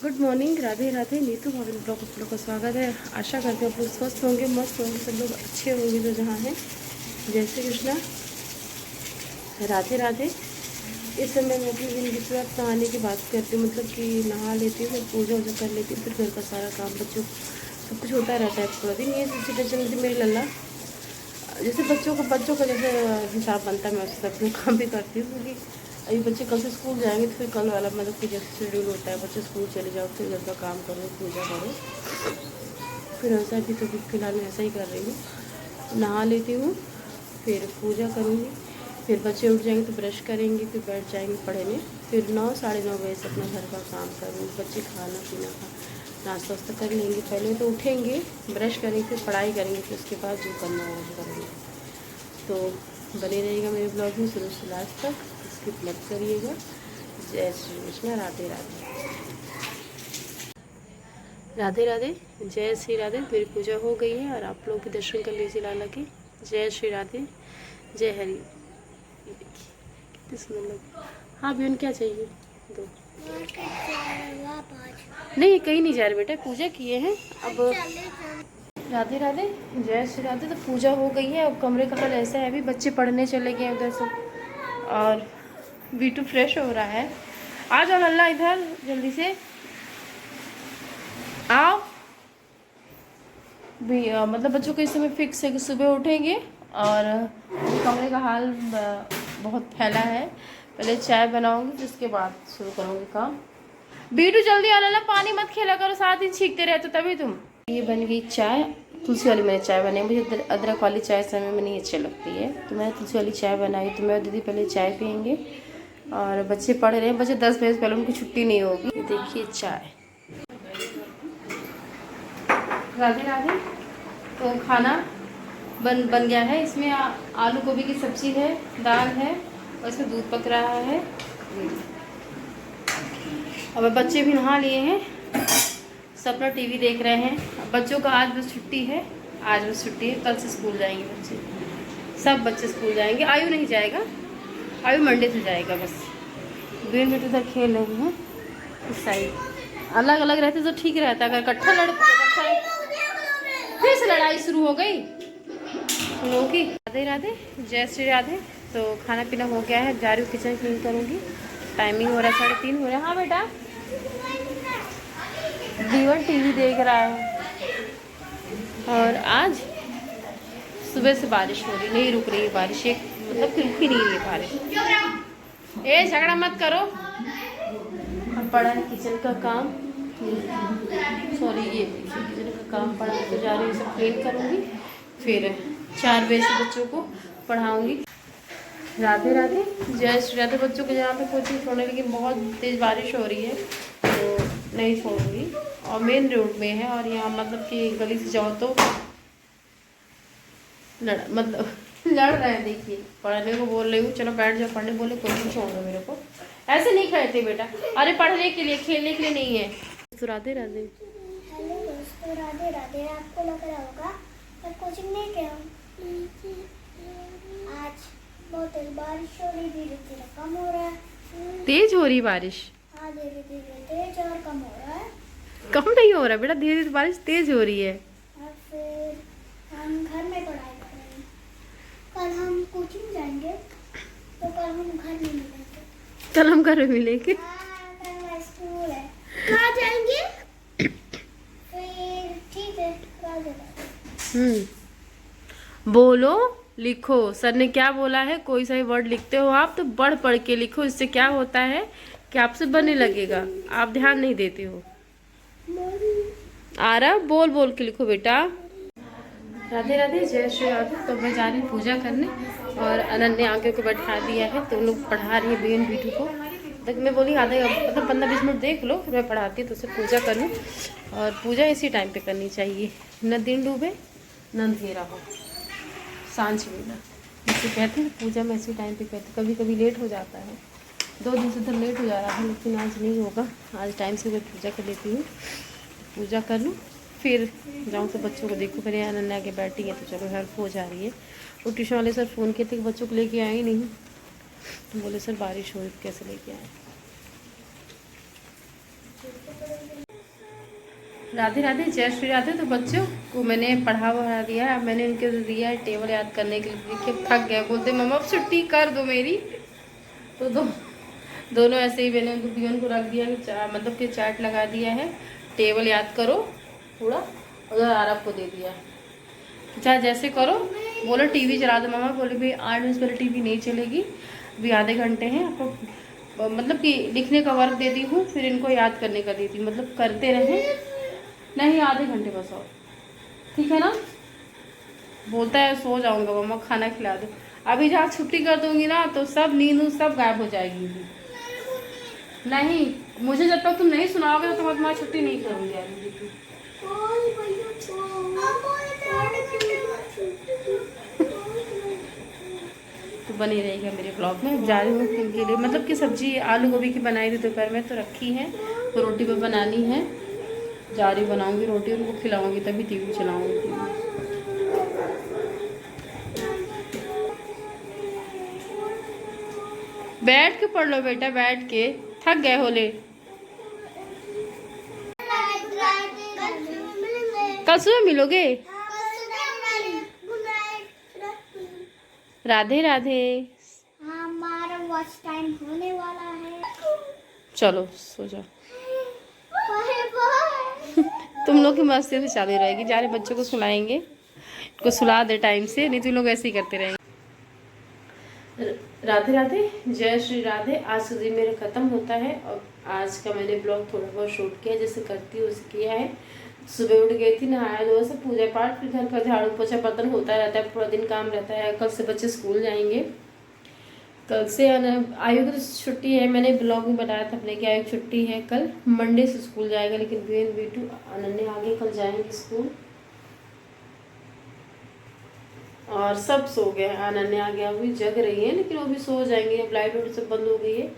Good morning, Radhe Radhe. Neetu भाभी blog आप लोग का स्वागत है। आशा करते हैं आप लोग स्वस्थ होंगे, मस्त होंगे, सब लोग अच्छे होंगे जो जहाँ हैं। जय श्री कृष्णा, राधे राधे। इस समय मैं अपनी ज़िंदगी से आप नहाने की बात करती हूँ, मतलब कि नहा लेती हूँ, फिर पूजा वूजा कर लेती हूँ, फिर घर का सारा काम बच्चों सब कुछ होता रहता है पूरा दिन। ये सबसे टेंशन होती है मेरी लल्ला। जैसे बच्चों का जैसे हिसाब बनता है, मैं उससे अपने काम भी करती हूँ, क्योंकि अभी बच्चे कल से स्कूल जाएंगे, तो फिर कल वाला मतलब कि जैसे शेड्यूल होता है, बच्चे स्कूल चले जाओ, फिर घर का काम करो, पूजा करो। फिर ऐसा भी तो फिलहाल मैं ऐसा ही कर रही हूँ। नहा लेती हूँ, फिर पूजा करूँगी, फिर बच्चे उठ जाएंगे तो ब्रश करेंगे, फिर बैठ जाएंगे पढ़ने। फिर 9 साढ़े 9 बजे से अपना घर का काम करूँगी। बच्चे खाना पीना नाश्ता वास्ता कर लेंगे, पहले तो उठेंगे, ब्रश करेंगे, फिर पढ़ाई करेंगे, फिर उसके बाद जो करना हो वो करेंगे। तो बने रहिएगा मेरे ब्लॉग में शुरू से लास्ट तक, स्किप मत करिएगा। जय श्री कृष्ण, राधे राधे। राधे राधे, जय श्री राधे। मेरी पूजा हो गई है और आप लोग के दर्शन कर लीजिए लाला की। जय श्री राधे, जय हरि। ये देखिए कितने सुंदर लग। हाँ बियन, क्या चाहिए? दो। नहीं कहीं नहीं जा रहे बेटा, पूजा किए हैं अब। राधे राधे, जय श्री राधे। तो पूजा हो गई है, अब कमरे का हाल ऐसा है, अभी बच्चे पढ़ने चले गए उधर से, और बीटू फ्रेश हो रहा है। आ जाओ लल्ला इधर जल्दी से आओ। भी मतलब बच्चों को इस समय फिक्स है कि सुबह उठेंगे, और कमरे का हाल बहुत फैला है। पहले चाय बनाऊंगी, जिसके बाद शुरू करूँगी काम। बीटू जल्दी आ लल्ला, पानी मत खेला करो, साथ ही छींकते रहते तभी तुम। ये बन गई चाय, तुलसी वाली मैंने चाय बनाई। मुझे अदरक वाली चाय समय में नहीं अच्छी लगती है, तो मैंने तुलसी वाली चाय बनाई। तो मैं दीदी पहले चाय पियेंगे, और बच्चे पढ़ रहे हैं। बच्चे 10 बजे से पहले उनकी छुट्टी नहीं होगी। ये देखिए चाय। राधे राधे। तो खाना बन गया है। इसमें आलू गोभी की सब्जी है, दाल है, और इसमें दूध पक रहा है। अब बच्चे भी नहा लिए हैं, सब अपना टीवी देख रहे हैं। अब बच्चों का आज बस छुट्टी है, आज बस छुट्टी है, कल से स्कूल जाएंगे बच्चे। सब बच्चे स्कूल जाएंगे, आयु नहीं जाएगा, आयु मंडे से जाएगा बस। बेन बेटे उधर खेल रहे हैं इस साइड। अलग अलग रहते तो ठीक रहता, अगर इकट्ठा फिर से लड़ाई शुरू हो गई लोगों की। राधे राधे, जय श्री राधे। तो खाना पीना हो गया है, जा रही हूँ किचन क्लीन करूँगी। टाइमिंग हो रहा है 3:30 हो रहा है। हाँ बेटा, दीवन टीवी देख रहा है। और आज सुबह से बारिश हो रही, नहीं रुक रही है बारिश, एक मतलब कि रुक ही नहीं रही है बारिश। ए झगड़ा मत करो। अब पड़ा है किचन का काम, सॉरी ये देखिए किचन का काम पड़ा है, तो जा रही हूँ सब क्लीन करूँगी, फिर 4 बजे से बच्चों को पढ़ाऊँगी। राधे राधे, जय श्री राधे। बच्चों को यहाँ पे कोचिंग छोड़ने, लेकिन बहुत तेज़ बारिश हो रही है तो नहीं छोड़ूंगी, और मेन रोड में है, और यहाँ मतलब कि गली से जाओ तो मतलब लड़ रहे हैं। देखिए पढ़ने को बोल रही हूँ, चलो बैठ जाओ पढ़ने, बोले कोचिंग छोड़ दो मेरे को। ऐसे नहीं कहते बेटा, अरे पढ़ने के लिए, खेलने के लिए नहीं है। तो राधे राधे। हेलो दोस्तों, राधे राधे। आपको लग रहा होगा मैं कोचिंग नहीं गया हूँ। आज बहुत तेज बारिश हो रही, धीरे धीरे कम हो रहा है। तेज हो रही बारिश? हाँ धीरे धीरे तेज और कम हो रहा है। कम नहीं हो रहा बेटा, धीरे धीरे बारिश तेज हो रही है। और फिर हम घर में पढ़ाई करेंगे। कल हम कोचिंग जाएंगे, तो कल हम घर में मिलेंगे। कल हम घर में मिलेंगे? हाँ, कल हमारा स्कूल है। कहाँ जाएंगे? फिर ठीक है, बोलो, लिखो। सर ने क्या बोला है, कोई सा भी वर्ड लिखते हो आप तो पढ़ पढ़ के लिखो। इससे क्या होता है कि आपसे बनने लगेगा, आप ध्यान नहीं देते हो। आ रहा, बोल बोल के लिखो बेटा। राधे राधे, जय श्री राधे। तो मैं जा रही हूँ पूजा करने, और अनन्या ने आगे को बैठा दिया है, तो लोग पढ़ा रही है बेन बीटू को। तक मैं बोली आधे मतलब 15-20 मिनट देख लो, फिर मैं पढ़ाती हूँ, तो उसे पूजा कर लूँ। और पूजा इसी टाइम पे करनी चाहिए, न दिन डूबे न अंधेरा हो, सांझ वेला जैसे कहते हैं। पूजा में इसी टाइम पे कहते, कभी कभी लेट हो जाता है, 2 दिन से तो लेट हो जा रहा है, लेकिन आज नहीं होगा। आज टाइम से मैं पूजा कर लेती हूँ, पूजा कर लूँ, फिर जाऊँ तो बच्चों को देखो। मेरे अनन्या के बैठी है, तो चलो हेल्प हो जा रही है। वो ट्यूशन वाले सर फ़ोन किए थे कि बच्चों को लेके आए ही नहीं, तो बोले सर बारिश हो रही कैसे लेके आए। राधे राधे, जय श्री राधे। तो बच्चों को मैंने पढ़ा दिया है। मैंने उनके दिया है टेबल याद करने के लिए। देखिए थक गए, बोलते मम्मा अब छुट्टी कर दो मेरी। तो दोनों ऐसे ही मैंने उनको पियन को रख दिया कि मतलब कि चार्ट लगा दिया है, टेबल याद करो पूरा, उधर आरब को दे दिया है। चाहे जैसे करो, बोलो टीवी चला दो मम्मा। बोले भाई 8 बजे पहले टीवी नहीं चलेगी, अभी आधे घंटे हैं आपको, मतलब कि लिखने का वर्क देती हूँ, फिर इनको याद करने का देती हूँ, मतलब करते रहें। नहीं आधे घंटे बस और, ठीक है ना। बोलता है सो जाऊंगा मम्मा, खाना खिला दो। अभी जहाँ छुट्टी कर दूंगी ना तो सब नींद सब गायब हो जाएगी। नहीं, मुझे जब तक तुम नहीं सुनाओगे तो तुम्हारी छुट्टी नहीं करूंगी अभी की। तो बनी रहेगा मेरे ब्लॉग में। जा रही हूँ इनके लिए, मतलब कि सब्जी आलू गोभी की बनाई थी दोपहर में तो रखी है, तो रोटी पे बनानी है। जा रही बनाऊंगी रोटी, उनको खिलाऊंगी तभी टीवी चलाऊंगी। बैठ के पढ़ लो बेटा, बैठ के, थक गए होले। कल सुबह मिलोगे। राधे राधे। हमारा वॉच टाइम होने वाला है। चलो सो जाओ। Bye bye. तुम लोग की मस्ती से चालू रहेगी। जा रहे बच्चों को सुलाएंगे, को सुला दे टाइम से, नहीं तो लोग ऐसे ही करते रहेंगे। राधे राधे, जय श्री राधे। आज का दिन मेरा ख़त्म होता है और आज का मैंने ब्लॉग थोड़ा बहुत शूट किया, जैसे करती हूँ उसे किया है। सुबह उठ गई थी, नहाया धोया से, पूजा पाठ, फिर घर का झाड़ू पोछा बर्तन होता रहता है, पूरा दिन काम रहता है। कल से बच्चे स्कूल जाएंगे, कल से आयु की छुट्टी है। मैंने ब्लॉग में बताया था अपने कि आयु छुट्टी है, कल मंडे से स्कूल जाएगा, लेकिन बेटू अनन्या आगे कल जाएंगे स्कूल। और सब सो गए हैं, अनन्या आ गया, अभी जग रही है लेकिन वो भी सो जाएंगे। अब लाइट वाइट सब बंद हो गई है।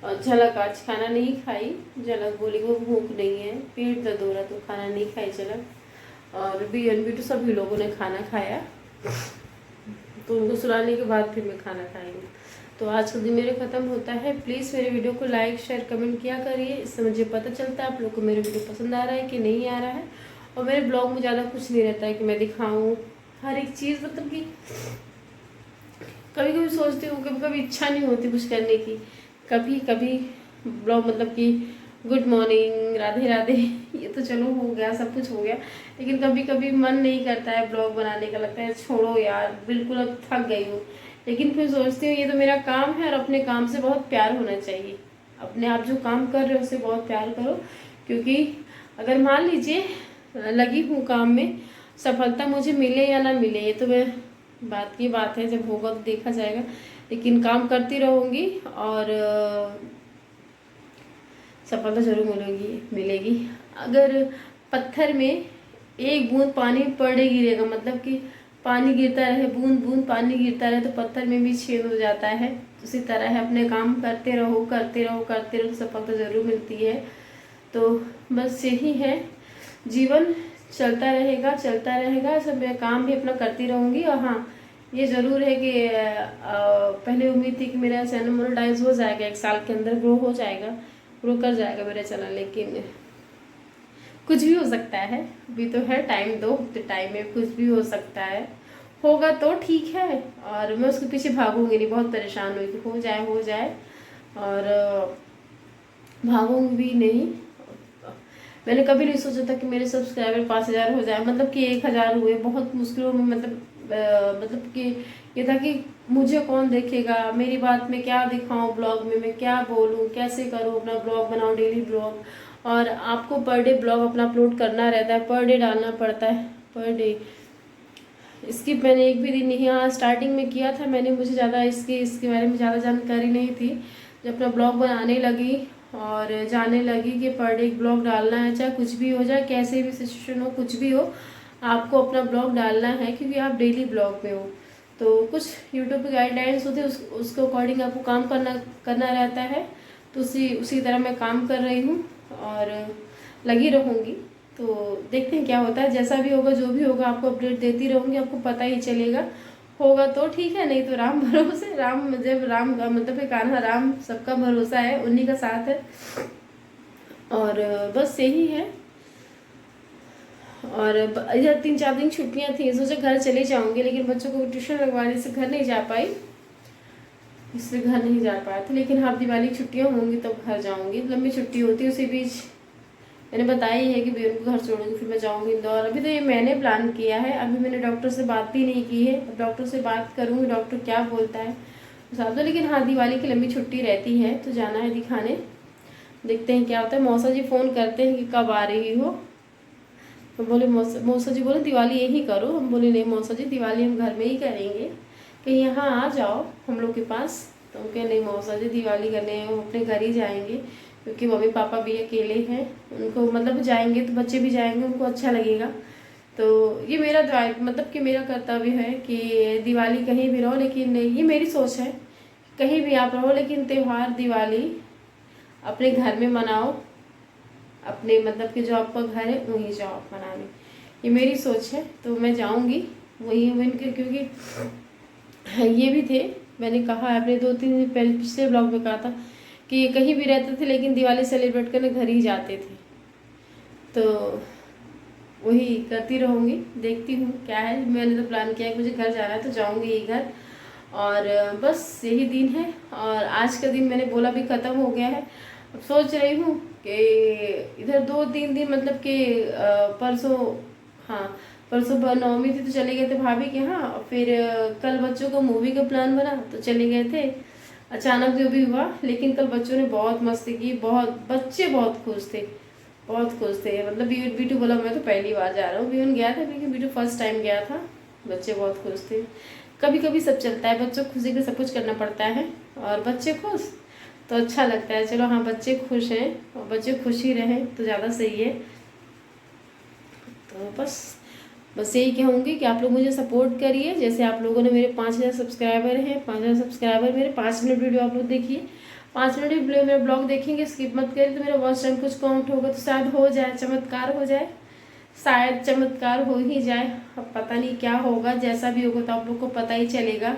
और झलक आज खाना नहीं खाई, झलक बोली वो भूख नहीं है, पेट दर्द हो रहा तो खाना नहीं खाई झलक। और बिटू सभी लोगों ने खाना खाया, तो उनको सुलाने के बाद फिर मैं खाना खाएंगी। तो आज का दिन मेरे ख़त्म होता है। प्लीज़ मेरे वीडियो को लाइक शेयर कमेंट किया करिए, इससे मुझे पता चलता है आप लोग को मेरे वीडियो पसंद आ रहा है कि नहीं आ रहा है। और मेरे ब्लॉग में ज़्यादा कुछ नहीं रहता है कि मैं दिखाऊँ हर एक चीज़, मतलब कि कभी कभी सोचती हूँ, कभी कभी इच्छा नहीं होती कुछ करने की। कभी कभी ब्लॉग मतलब कि गुड मॉर्निंग, राधे राधे, ये तो चलो हो गया, सब कुछ हो गया, लेकिन कभी कभी मन नहीं करता है ब्लॉग बनाने का, लगता है छोड़ो यार, बिल्कुल अब थक गई हूँ। लेकिन फिर सोचती हूँ ये तो मेरा काम है और अपने काम से बहुत प्यार होना चाहिए। अपने आप जो काम कर रहे हो उससे बहुत प्यार करो, क्योंकि अगर मान लीजिए लगी हूँ काम में, सफलता मुझे मिले या ना मिले ये तो मैं बात की बात है, जब होगा तो देखा जाएगा, लेकिन काम करती रहूँगी और सफलता जरूर मिलेगी। अगर पत्थर में एक बूंद पानी पर डे गिरेगा, मतलब कि पानी गिरता रहे, बूंद बूंद पानी गिरता रहे, तो पत्थर में भी छेद हो जाता है। उसी तरह है, अपने काम करते रहो करते रहो करते रहो, सफलता जरूर मिलती है। तो बस यही है, जीवन चलता रहेगा। सब मैं काम भी अपना करती रहूँगी। और हाँ, ये ज़रूर है कि पहले उम्मीद थी कि मेरा चैनल मोनेटाइज हो जाएगा, 1 साल के अंदर ग्रो कर जाएगा मेरा चैनल, लेकिन कुछ भी हो सकता है। अभी तो है टाइम, दो हफ्ते टाइम में कुछ भी हो सकता है। होगा तो ठीक है, और मैं उसके पीछे भागूंगी नहीं, बहुत परेशान हुई कि हो जाए और भागूंगी भी नहीं। मैंने कभी नहीं सोचा था कि मेरे सब्सक्राइबर 5000 हो जाए, मतलब कि 1000 हुए बहुत मुश्किलों में। मतलब कि ये था कि मुझे कौन देखेगा, मेरी बात में क्या दिखाऊं, ब्लॉग में मैं क्या बोलूं, कैसे करूं, अपना ब्लॉग बनाऊं डेली ब्लॉग। और आपको पर डे ब्लॉग अपना अपलोड करना रहता है, पर डे डालना पड़ता है, पर डे। स्किप मैंने एक भी दिन नहीं, हाँ स्टार्टिंग में किया था मैंने, मुझे ज़्यादा इसके बारे में ज़्यादा जानकारी नहीं थी। जब अपना ब्लॉग बनाने लगी और जाने लगी कि पर डे एक ब्लॉग डालना है, चाहे कुछ भी हो जाए, कैसे भी सिचुएशन हो, कुछ भी हो, आपको अपना ब्लॉग डालना है, क्योंकि आप डेली ब्लॉग में हो। तो कुछ यूट्यूब पे गाइडलाइंस होते हैं, उसके अकॉर्डिंग आपको काम करना रहता है। तो उसी तरह मैं काम कर रही हूँ और लगी रहूँगी। तो देखते हैं क्या होता है, जैसा भी होगा जो भी होगा आपको अपडेट देती रहूँगी, आपको पता ही चलेगा। होगा तो ठीक है, नहीं तो राम भरोसे। जब राम का मतलब है, कान्हा राम सबका भरोसा है, उन्हीं का साथ है। और बस यही है। और इधर 3-4 दिन छुट्टियां थी, सोचा घर चले जाऊंगी, लेकिन बच्चों को ट्यूशन लगवाने से घर नहीं जा पाई, इसलिए घर नहीं जा पाया था। लेकिन हाँ, दिवाली की छुट्टियाँ होंगी तब घर जाऊंगी, लंबी छुट्टी होती है। उसी बीच मैंने बताया ही है कि बेन को घर छोड़ूंगी, फिर मैं जाऊंगी इंदौर। अभी तो ये मैंने प्लान किया है, अभी मैंने डॉक्टर से बात भी नहीं की है। अब डॉक्टर से बात करूंगी, डॉक्टर क्या बोलता है उस हिसाब से। लेकिन हाँ, दिवाली की लंबी छुट्टी रहती है तो जाना है दिखाने, देखते हैं क्या होता है। मौसा जी फ़ोन करते हैं कि कब आ रही हो, तो बोले मौसा जी बोले दिवाली यही करो। हम बोले नहीं मौसा जी, दिवाली हम घर में ही करेंगे, कहीं यहाँ आ जाओ हम लोग के पास। तो हम कहे नहीं मौसा जी, दिवाली करने हम अपने घर ही जाएंगे, क्योंकि मम्मी पापा भी अकेले हैं, उनको मतलब जाएंगे तो बच्चे भी जाएंगे, उनको अच्छा लगेगा। तो ये मेरा मतलब कि मेरा कर्तव्य है कि दिवाली कहीं भी रहो, लेकिन ये मेरी सोच है, कहीं भी आप रहो लेकिन त्यौहार दिवाली अपने घर में मनाओ, अपने मतलब कि जो आपका घर है वहीं जाओ आप मनाने, ये मेरी सोच है। तो मैं जाऊंगी वहीं इनके, क्योंकि ये भी थे, मैंने कहा है अपने 2-3 दिन पहले पिछले ब्लॉग में कहा था कि ये कहीं भी रहते थे लेकिन दिवाली सेलिब्रेट करने घर ही जाते थे। तो वही करती रहूँगी, देखती हूँ क्या है। मैंने तो प्लान किया है कि मुझे घर जाना है तो जाऊँगी ही घर। और बस यही दिन है, और आज का दिन मैंने बोला भी ख़त्म हो गया है। अब सोच रही हूँ कि इधर 2-3 दिन मतलब कि परसों, हाँ परसों नवमी थी तो चले गए थे भाभी के यहाँ, और फिर कल बच्चों को मूवी का प्लान बना तो चले गए थे, अचानक जो भी हुआ। लेकिन कल बच्चों ने बहुत मस्ती की, बहुत बच्चे बहुत खुश थे, बहुत खुश थे। मतलब बीटू बोला मैं तो पहली बार जा रहा हूँ, बीवन गया था लेकिन बीटू फर्स्ट टाइम गया था। बच्चे बहुत खुश थे। कभी कभी सब चलता है, बच्चों को खुशी के लिए सब कुछ करना पड़ता है, और बच्चे खुश तो अच्छा लगता है। चलो हाँ, बच्चे खुश हैं और बच्चे खुश ही रहें तो ज़्यादा सही है। तो बस यही कहूँगी कि आप लोग मुझे सपोर्ट करिए। जैसे आप लोगों ने मेरे 5000 सब्सक्राइबर हैं, 5000 सब्सक्राइबर मेरे 5 मिनट वीडियो आप लोग देखिए, 5 मिनट वीडियो मेरा ब्लॉग देखेंगे, स्किप मत करिए, तो मेरा वॉच टाइम कुछ काउंट होगा तो शायद हो जाए, चमत्कार हो जाए, शायद चमत्कार हो ही जाए। अब पता नहीं क्या होगा, जैसा भी होगा तो आप लोग को पता ही चलेगा।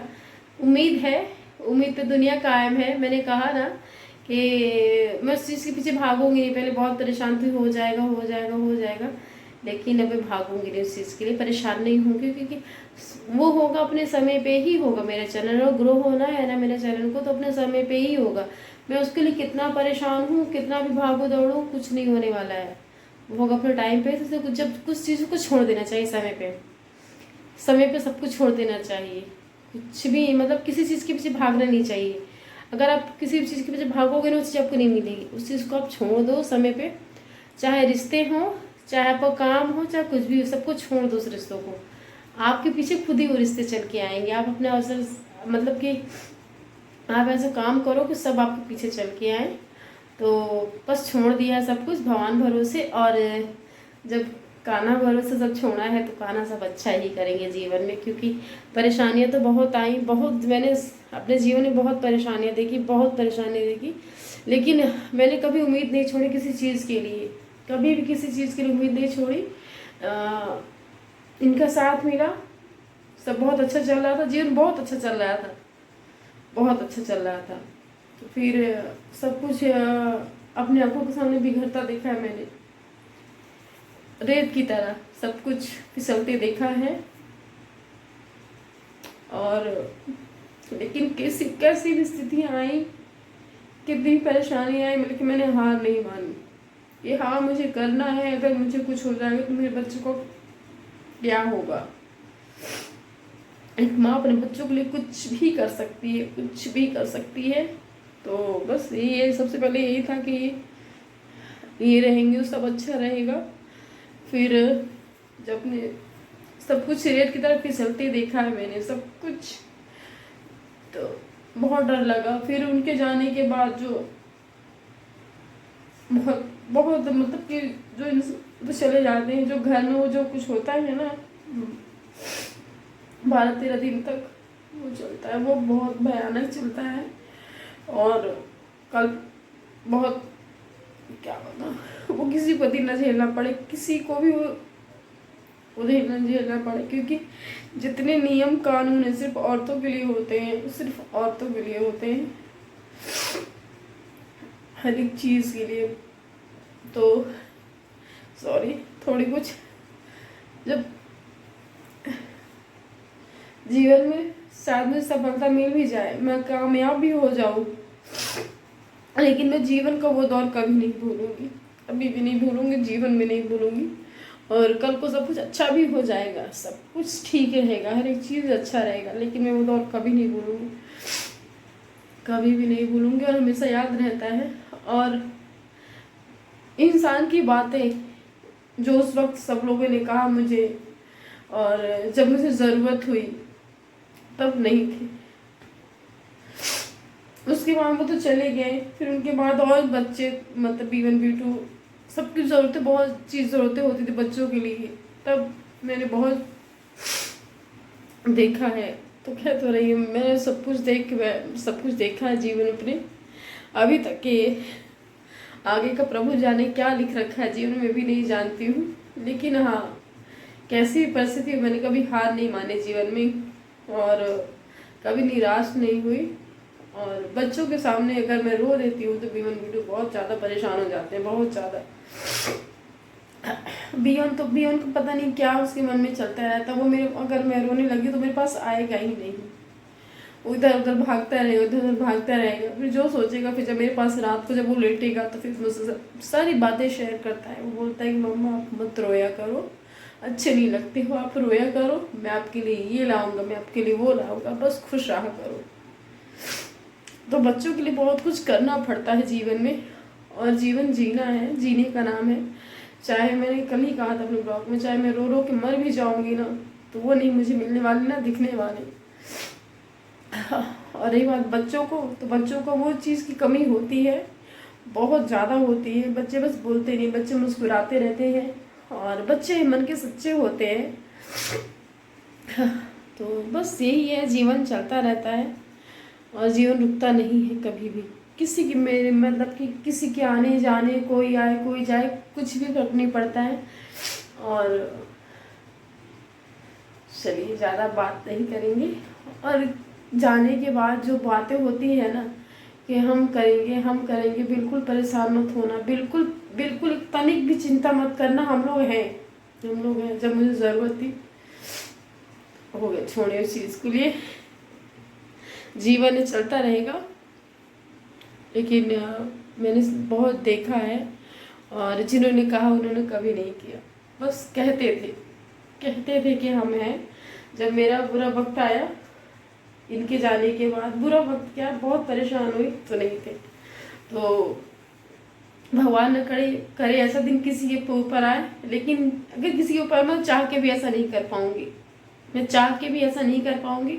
उम्मीद है, उम्मीद पे दुनिया कायम है। मैंने कहा ना कि मैं उस चीज़ के पीछे भागूंगी नहीं, पहले बहुत परेशान थी, हो जाएगा हो जाएगा हो जाएगा, लेकिन अभी भागूंगी नहीं उस चीज़ के लिए, परेशान नहीं होंगी, क्योंकि वो होगा अपने समय पे ही होगा। मेरा चैनल और ग्रो होना है ना मेरे चैनल को, तो अपने समय पे ही होगा। मैं उसके लिए कितना परेशान हूँ, कितना भी भागो दौड़ो, कुछ नहीं होने वाला है, वो होगा अपने टाइम पे। तो कुछ जब कुछ चीज़ों को छोड़ देना चाहिए समय पे सब कुछ छोड़ देना चाहिए। कुछ भी मतलब किसी चीज़ के पीछे भागना नहीं चाहिए। अगर आप किसी भी चीज़ के पीछे भागोगे ना, उस चीज़ आपको नहीं मिलेगी, उस चीज़ को आप छोड़ दो समय पे। चाहे रिश्ते हों, चाहे आपका काम हो, चाहे कुछ भी हो, सब कुछ छोड़ दो उस रिश्तों को। आपके पीछे खुद ही वो रिश्ते चल के आएंगे। आप अपने अवसर मतलब कि आप ऐसा काम करो कि सब आपके पीछे चल के आए। तो बस छोड़ दिया सब कुछ भगवान भरोसे, और जब कान्हा भरोसे सब छोड़ा है तो कान्हा सब अच्छा ही करेंगे जीवन में। क्योंकि परेशानियां तो बहुत आई, बहुत मैंने अपने जीवन में बहुत परेशानियां देखी, बहुत परेशानियां देखी, लेकिन मैंने कभी उम्मीद नहीं छोड़ी किसी चीज़ के लिए, कभी भी किसी चीज़ के लिए उम्मीद नहीं छोड़ी। इनका साथ मिला, सब बहुत अच्छा चल रहा था, जीवन बहुत अच्छा चल रहा था, बहुत अच्छा चल रहा था। तो फिर सब कुछ अपने आंखों के सामने बिगड़ता देखा है मैंने, रेत की तरह सब कुछ फिसलते देखा है। और लेकिन कैसी कैसी भी स्थितियाँ आई, कितनी परेशानी आई, लेकिन मैंने हार नहीं मानी। ये हाँ मुझे करना है, अगर मुझे कुछ हो जाएगा तो मेरे बच्चों को क्या होगा। एक माँ अपने बच्चों के लिए कुछ भी कर सकती है, कुछ भी कर सकती है। तो बस ये सबसे पहले यही था कि ये रहेंगे तो सब अच्छा रहेगा। फिर जब ने सब कुछ रेत की तरफ फिसलते देखा है मैंने सब कुछ, तो बहुत डर लगा। फिर उनके जाने के बाद जो बहुत बहुत मतलब कि जो तो चले जाते हैं, जो घर में वो जो कुछ होता है ना 12-13 दिन तक वो चलता है, वो बहुत भयानक चलता है। और कल बहुत क्या बता, वो किसी को दिन न झेलना पड़े, किसी को भी वो दिन न झेलना पड़े, क्योंकि जितने नियम कानून है सिर्फ औरतों के लिए होते हैं, सिर्फ औरतों के लिए होते हैं, हर एक चीज़ के लिए। तो सॉरी, थोड़ी कुछ जब जीवन में शायद मुझे सफलता मिल भी जाए, मैं कामयाब भी हो जाऊं, लेकिन मैं जीवन का वो दौर कभी नहीं भूलूंगी, कभी भी नहीं भूलूंगी, जीवन में नहीं भूलूंगी। और कल को सब कुछ अच्छा भी हो जाएगा, सब कुछ ठीक रहेगा, हर एक चीज़ अच्छा रहेगा, लेकिन मैं वो दौर कभी नहीं भूलूंगी, कभी भी नहीं भूलूंगी और हमेशा याद रहता है। और इंसान की बातें जो उस वक्त सब लोगों ने कहा मुझे, और जब मुझे ज़रूरत हुई तब नहीं थी, उसके बाद वो तो चले गए। फिर उनके बाद और बच्चे, मतलब B1 B2 सबकी ज़रूरतें, बहुत चीज़ ज़रूरतें होती थी बच्चों के लिए, तब मैंने बहुत देखा है। तो कह तो रही हूँ, मैंने सब कुछ देखा है जीवन अपने अभी तक के। आगे का प्रभु जाने क्या लिख रखा है जीवन में भी नहीं जानती हूँ, लेकिन हाँ, कैसी भी परिस्थिति मैंने कभी हार नहीं मानी जीवन में और कभी निराश नहीं हुई। और बच्चों के सामने अगर मैं रो देती हूँ तो B1 B2 बहुत ज़्यादा परेशान हो जाते हैं, बहुत ज़्यादा। B1 को पता नहीं क्या उसके मन में चलता रहता है, वो मेरे, अगर मैं रोने लगी तो मेरे पास आएगा ही नहीं, उधर उधर भागता रहेगा, उधर उधर भागता रहेगा। फिर जो सोचेगा, फिर जब मेरे पास रात को जब वो लेटेगा तो फिर मुझसे सारी बातें शेयर करता है। वो बोलता है कि मम्मा आप मत रोया करो, अच्छे नहीं लगते हो, आप रोया करो, मैं आपके लिए ये लाऊंगा, मैं आपके लिए वो लाऊंगा, बस खुश रहा करो। तो बच्चों के लिए बहुत कुछ करना पड़ता है जीवन में, और जीवन जीना है, जीने का नाम है। चाहे मैंने कल ही कहा था अपने ब्लॉग में, चाहे मैं रो रो के मर भी जाऊंगी ना, तो वो नहीं मुझे मिलने वाले ना दिखने वाले। और रही बात बच्चों को, तो बच्चों को वो चीज़ की कमी होती है, बहुत ज़्यादा होती है। बच्चे बस बोलते नहीं, बच्चे मुस्कुराते रहते हैं, और बच्चे मन के सच्चे होते हैं। तो बस यही है, जीवन चलता रहता है और जीवन रुकता नहीं है कभी भी। किसी की मेरे मतलब कि किसी के आने जाने, कोई आए कोई जाए, कुछ भी फर्क नहीं पड़ता है। और चलिए ज़्यादा बात नहीं करेंगे। और जाने के बाद जो बातें होती है ना कि हम करेंगे, बिल्कुल परेशान मत होना, बिल्कुल बिल्कुल तनिक भी चिंता मत करना, हम लोग हैं। जब मुझे ज़रूरत थी हो गया, छोड़िए उस चीज़ के लिए, जीवन चलता रहेगा। लेकिन मैंने बहुत देखा है, और जिन्होंने कहा उन्होंने कभी नहीं किया, बस कहते थे कि हम हैं। जब मेरा बुरा वक्त आया, इनके जाने के बाद, बुरा वक्त क्या, बहुत परेशान हुई, तो नहीं थे। तो भगवान न करे ऐसा दिन किसी के ऊपर आए, लेकिन अगर किसी के ऊपर, मैं चाह के भी ऐसा नहीं कर पाऊंगी,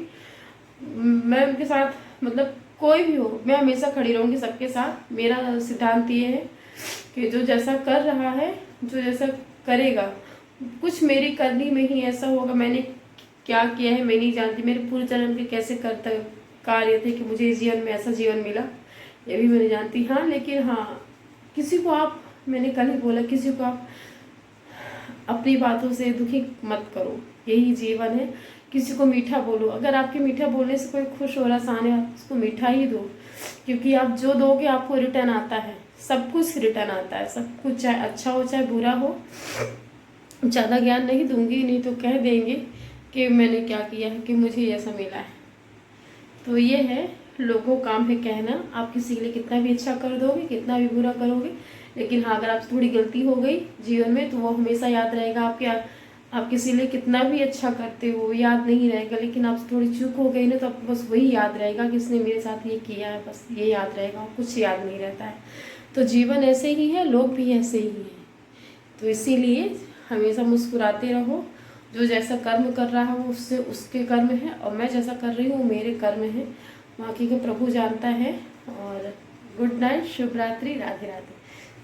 मैं उनके साथ, मतलब कोई भी हो, मैं हमेशा खड़ी रहूंगी सबके साथ। मेरा सिद्धांत ये है कि जो जैसा कर रहा है, जो जैसा करेगा, कुछ मेरी करनी में ही ऐसा होगा। मैंने क्या किया है मैं नहीं जानती, मेरे पूरे जन्म के कैसे कार्य थे कि मुझे इस जीवन में ऐसा जीवन मिला, ये भी मैं नहीं जानती। हाँ, लेकिन हाँ, किसी को आप, मैंने कल ही बोला, किसी को आप अपनी बातों से दुखी मत करो, यही जीवन है। किसी को मीठा बोलो, अगर आपके मीठा बोलने से कोई खुश हो रहा सामने, आप उसको मीठा ही दो, क्योंकि आप जो दोगे आपको रिटर्न आता है, सब कुछ रिटर्न आता है, सब कुछ, चाहे अच्छा हो चाहे बुरा हो। ज़्यादा ज्ञान नहीं दूंगी, नहीं तो कह देंगे कि मैंने क्या किया है कि मुझे ऐसा मिला है। तो ये है, लोगों काम है कहना, आप किसी के लिए कितना भी अच्छा कर दोगे, कितना भी बुरा करोगे, लेकिन हाँ, अगर आपसे थोड़ी गलती हो गई जीवन में, तो वो हमेशा याद रहेगा। आप किसी लिए कितना भी अच्छा करते हो, याद नहीं रहेगा, लेकिन आपसे थोड़ी चूक हो गई ना, तो आपको बस वही याद रहेगा कि इसने मेरे साथ ये किया है, बस ये याद रहेगा, कुछ याद नहीं रहता है। तो जीवन ऐसे ही है, लोग भी ऐसे ही हैं। तो इसीलिए हमेशा मुस्कुराते रहो। जो जैसा कर्म कर रहा है वो उससे उसके कर्म है, और मैं जैसा कर रही हूँ मेरे कर्म है, बाकी का प्रभु जानता है। और गुड नाइट, शुभ रात्रि, राधे राधे,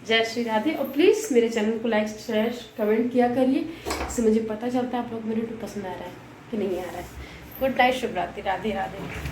जय श्री राधे। और प्लीज़ मेरे चैनल को लाइक शेयर कमेंट किया करिए, इससे मुझे पता चलता है आप लोग मेरे वीडियो पसंद आ रहा है कि नहीं आ रहा है। गुड नाइट, शुभ रात्रि, राधे राधे।